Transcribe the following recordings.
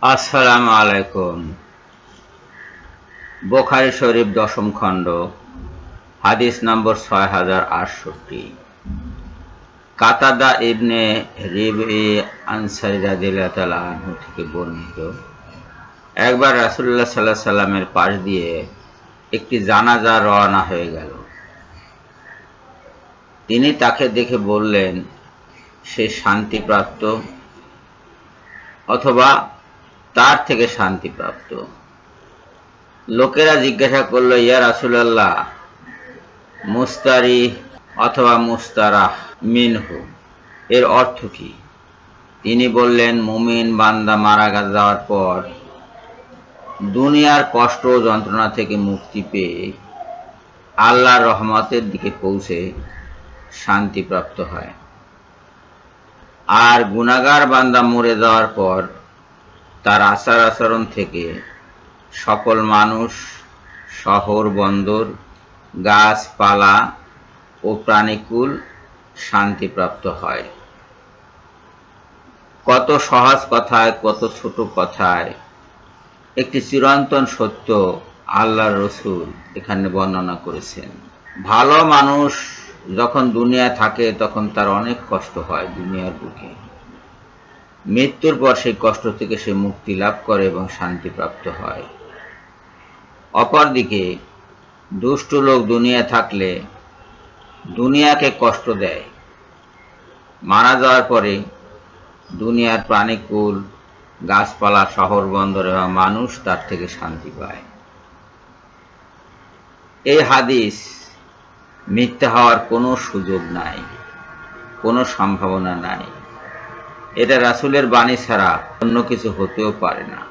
আসসালামু আলাইকুম। বুখারী শরীফ দশম খণ্ড, হাদিস নম্বর ৬০৬৮। কাতাদা ইবনে রিবঈ আনসারী রাদিয়াল্লাহু তাআলা আনহু থেকে বর্ণিত, একবার রাসূলুল্লাহ সাল্লাল্লাহু আলাইহি ওয়াসাল্লামের পাশ দিয়ে একটি জানাজা রওনা হয়ে গেল। তিনি তাকে দেখে বললেন, সে শান্তিপ্রাপ্ত অথবা তার থেকে শান্তিপ্রাপ্ত। লোকেরা জিজ্ঞাসা করল, ইয়া রাসূলুল্লাহ, মুস্তারিহ অথবা মুস্তারাহ মিনহু এর অর্থ কি? তিনি বললেন, মুমিন বান্দা মারা যাওয়ার পর দুনিয়ার কষ্ট ও যন্ত্রণা থেকে মুক্তি পেয়ে আল্লাহর রহমতের দিকে পৌঁছে শান্তিপ্রাপ্ত হয়। আর গুনাহগার বান্দা মরে যাওয়ার পর তার আচার আচরণ থেকে সকল মানুষ, শহর বন্দর, গাছপালা ও প্রাণীকুল শান্তিপ্রাপ্ত হয়। কত সহজ কথায়, কত ছোট কথায় একটি চিরন্তন সত্য আল্লাহর রাসূল এখানে বর্ণনা করেছেন। ভালো মানুষ যখন দুনিয়ায় থাকে তখন তার অনেক কষ্ট হয় দুনিয়ার বুকে। মৃত্যুর পর সেই কষ্ট থেকে সে মুক্তি লাভ করে এবং শান্তিপ্রাপ্ত হয়। অপরদিকে দুষ্ট লোক দুনিয়ায় থাকলে দুনিয়াকে কষ্ট দেয়, মারা যাওয়ার পরে দুনিয়ার প্রাণীকুল, গাছপালা, শহর বন্দর এবং মানুষ তার থেকে শান্তি পায়। এই হাদিস মিথ্যা হওয়ার কোনো সুযোগ নাই, কোনো সম্ভাবনা নাই। এটা রাসূলের বাণী ছাড়া অন্য কিছু হতেও পারে না।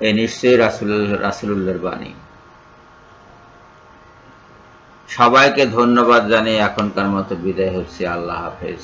এ নিশ্চয়ই রাসূলুল্লাহর বাণী। সবাইকে ধন্যবাদ জানিয়ে এখনকার মতো বিদায় হচ্ছে। আল্লাহ হাফেজ।